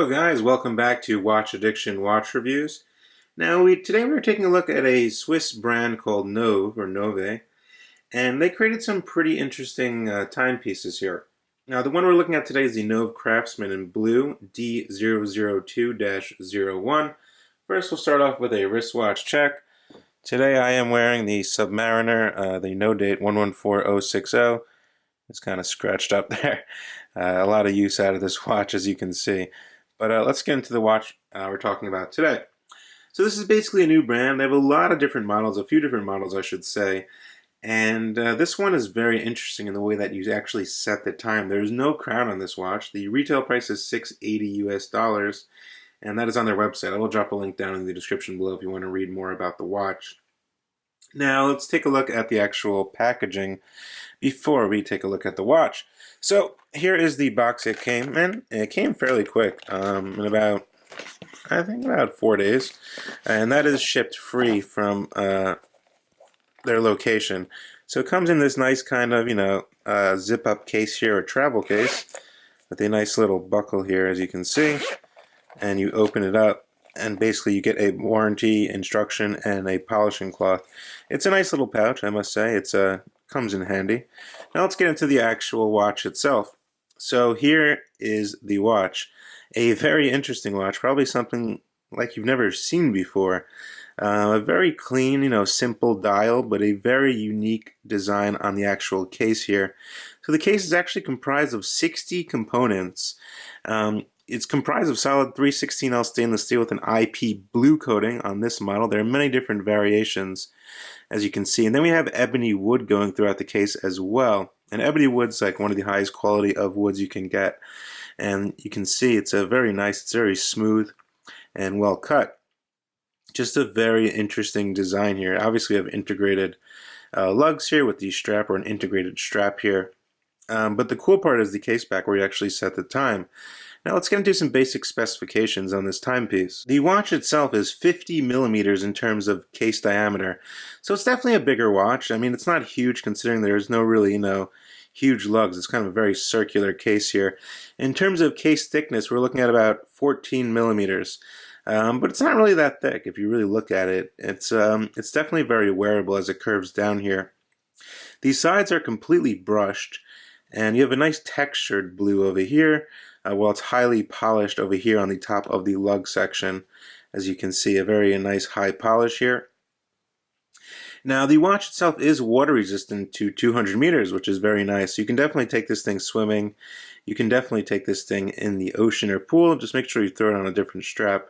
Hello guys, welcome back to Watch Addiction Watch Reviews. Now today we're taking a look at a Swiss brand called NOVE, or NOVE, and they created some pretty interesting timepieces here. Now the one we're looking at today is the NOVE Craftsman in blue D002-01. First we'll start off with a wristwatch check. Today I am wearing the Submariner, the no date 114060. It's kind of scratched up there. A lot of use out of this watch, as you can see. But let's get into the watch we're talking about today. So this is basically a new brand. They have a lot of different models, a few different models I should say. And this one is very interesting in the way that you actually set the time. There's no crown on this watch. The retail price is $680 US, and that is on their website. I will drop a link down in the description below if you want to read more about the watch. Now let's take a look at the actual packaging before we take a look at the watch. So here is the box it came in. It came fairly quick, in about, I think about 4 days, and that is shipped free from their location. So it comes in this nice kind of, zip up case here, a travel case, with a nice little buckle here, as you can see, and you open it up. And basically you get a warranty, instruction, and a polishing cloth. It's a nice little pouch, I must say. It's comes in handy. Now let's get into the actual watch itself. So here is the watch. A very interesting watch, probably something like you've never seen before. A very clean, simple dial, but a very unique design on the actual case here. So the case is actually comprised of 60 components. It's comprised of solid 316L stainless steel with an IP blue coating on this model. There are many different variations, as you can see. And then we have ebony wood going throughout the case as well. And ebony wood's like one of the highest quality of woods you can get. And you can see it's a very nice, it's very smooth and well cut. Just a very interesting design here. Obviously we have integrated lugs here with the strap, or an integrated strap here. But the cool part is the case back where you actually set the time. Now let's get into some basic specifications on this timepiece. The watch itself is 50 millimeters in terms of case diameter, so it's definitely a bigger watch. I mean, it's not huge considering there's no really, huge lugs. It's kind of a very circular case here. In terms of case thickness, we're looking at about 14 millimeters, but it's not really that thick if you really look at it. It's definitely very wearable as it curves down here. These sides are completely brushed, and you have a nice textured blue over here. While it's highly polished over here on the top of the lug section. As you can see, a very nice high polish here. Now the watch itself is water resistant to 200 meters, which is very nice. You can definitely take this thing swimming. You can definitely take this thing in the ocean or pool. Just make sure you throw it on a different strap.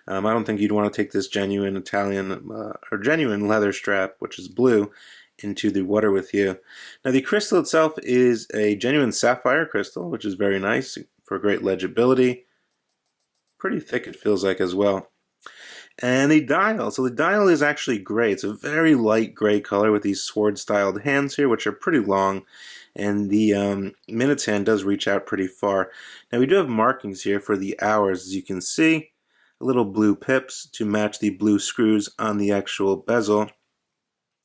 I don't think you'd want to take this genuine Italian or genuine leather strap, which is blue, into the water with you. Now the crystal itself is a genuine sapphire crystal, which is very nice for great legibility. Pretty thick it feels like as well. And the dial, so the dial is actually gray. It's a very light gray color with these sword styled hands here, which are pretty long, and the minutes hand does reach out pretty far. Now we do have markings here for the hours, as you can see, little blue pips to match the blue screws on the actual bezel.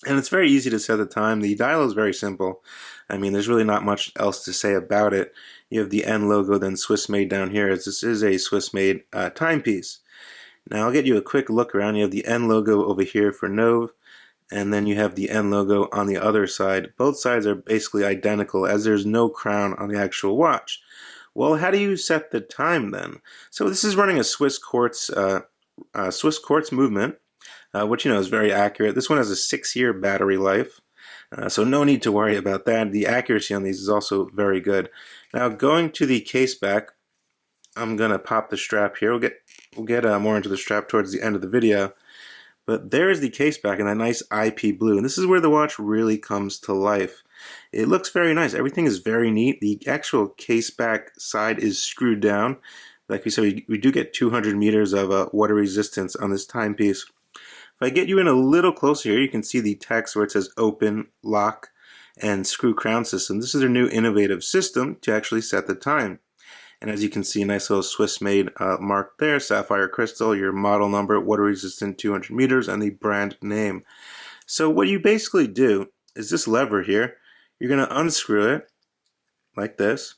And it's very easy to set the time. The dial is very simple. I mean, there's really not much else to say about it. You have the N logo, then Swiss made down here, as this is a Swiss made timepiece. Now I'll get you a quick look around. You have the N logo over here for NOVE, and then you have the N logo on the other side. Both sides are basically identical, as there's no crown on the actual watch. Well, how do you set the time then? So this is running a Swiss quartz movement. Which is very accurate. This one has a 6-year battery life, so no need to worry about that. The accuracy on these is also very good. Now going to the case back, I'm gonna pop the strap here. We'll get more into the strap towards the end of the video. But there's the case back in that nice IP blue, and this is where the watch really comes to life. It looks very nice. Everything is very neat. The actual case back side is screwed down. Like we said, we do get 200 meters of water resistance on this timepiece. If I get you in a little closer here, you can see the text where it says open, lock, and screw crown system. This is their new innovative system to actually set the time. And as you can see, a nice little Swiss made mark there, sapphire crystal, your model number, water resistant 200 meters, and the brand name. So what you basically do is this lever here, you're going to unscrew it like this.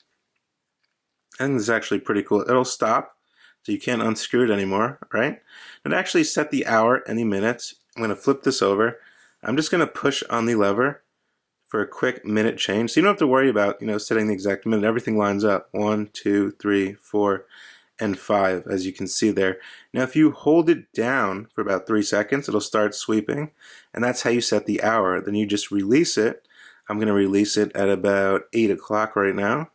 I think this is actually pretty cool. It'll stop. so you can't unscrew it anymore, right? And to actually set the hour and the minutes, I'm going to flip this over. I'm just going to push on the lever for a quick minute change. So you don't have to worry about, setting the exact minute. Everything lines up. 1, 2, 3, 4, and 5, as you can see there. Now if you hold it down for about 3 seconds, it'll start sweeping, and that's how you set the hour. Then you just release it. I'm going to release it at about 8 o'clock right now.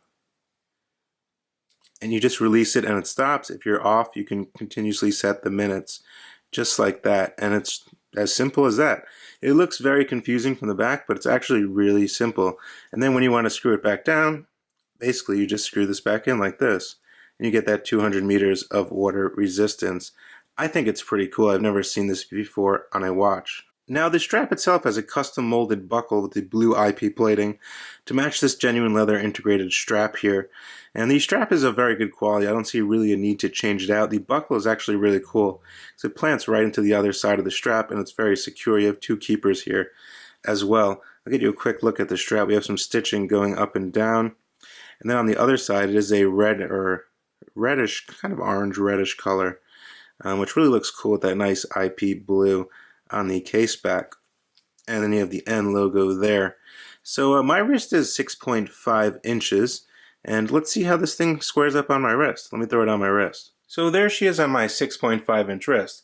And you just release it and it stops. If you're off, you can continuously set the minutes just like that, and it's as simple as that. It looks very confusing from the back, but it's actually really simple. And then when you want to screw it back down, basically you just screw this back in like this, and you get that 200 meters of water resistance. I think it's pretty cool. I've never seen this before on a watch. Now the strap itself has a custom molded buckle with the blue IP plating to match this genuine leather integrated strap here. And the strap is of very good quality. I don't see really a need to change it out. The buckle is actually really cool because it plants right into the other side of the strap, and it's very secure. You have 2 keepers here as well. I'll give you a quick look at the strap. We have some stitching going up and down. And then on the other side it is a red or reddish, kind of orange reddish color, which really looks cool with that nice IP blue on the case back. And then you have the N logo there. So my wrist is 6.5 inches, and let's see how this thing squares up on my wrist. Let me throw it on my wrist. So there she is on my 6.5 inch wrist,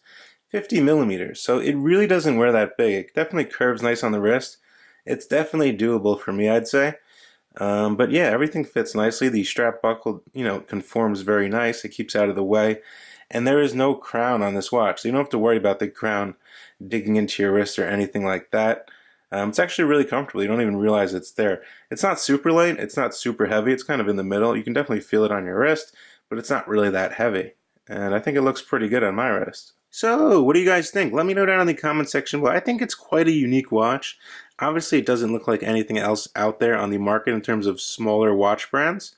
50 millimeters. So it really doesn't wear that big. It definitely curves nice on the wrist. It's definitely doable for me, I'd say. But yeah, everything fits nicely. The strap buckle, conforms very nice. It keeps out of the way. And there is no crown on this watch, so you don't have to worry about the crown digging into your wrist or anything like that. It's actually really comfortable. You don't even realize it's there. It's not super light. It's not super heavy. It's kind of in the middle. You can definitely feel it on your wrist, but it's not really that heavy. And I think it looks pretty good on my wrist. So, what do you guys think? Let me know down in the comment section below. I think it's quite a unique watch. Obviously, it doesn't look like anything else out there on the market in terms of smaller watch brands.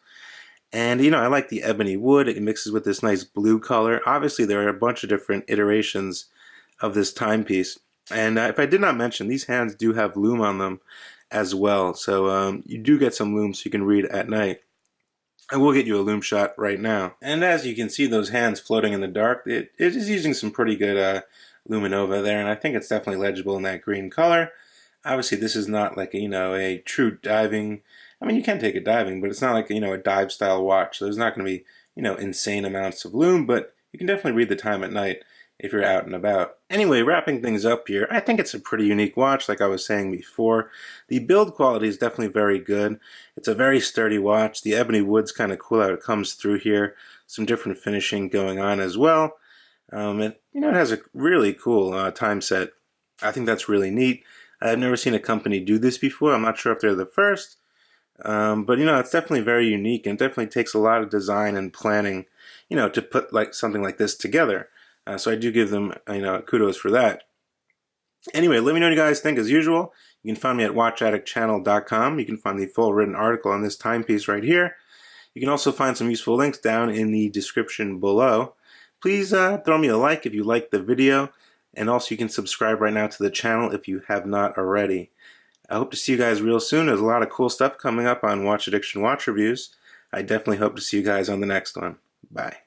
And I like the ebony wood. It mixes with this nice blue color. Obviously there are a bunch of different iterations of this timepiece. And if I did not mention, these hands do have lume on them as well. So you do get some lume so you can read at night. I will get you a lume shot right now. And as you can see, those hands floating in the dark, it is using some pretty good luminova there. And I think it's definitely legible in that green color. Obviously this is not like a true diving. I mean, you can take it diving, but it's not like, a dive style watch. So there's not going to be, insane amounts of lume, but you can definitely read the time at night if you're out and about. Anyway, wrapping things up here, I think it's a pretty unique watch, like I was saying before. The build quality is definitely very good. It's a very sturdy watch. The ebony wood's kind of cool how it comes through here. Some different finishing going on as well. It has a really cool time set. I think that's really neat. I've never seen a company do this before. I'm not sure if they're the first. But it's definitely very unique, and it definitely takes a lot of design and planning, to put something like this together. So I do give them, kudos for that. Anyway, let me know what you guys think as usual. You can find me at watchaddict.com. You can find the full written article on this timepiece right here. You can also find some useful links down in the description below. Please throw me a like if you liked the video, and also you can subscribe right now to the channel if you have not already. I hope to see you guys real soon. There's a lot of cool stuff coming up on Watch Addiction Watch Reviews. I definitely hope to see you guys on the next one. Bye.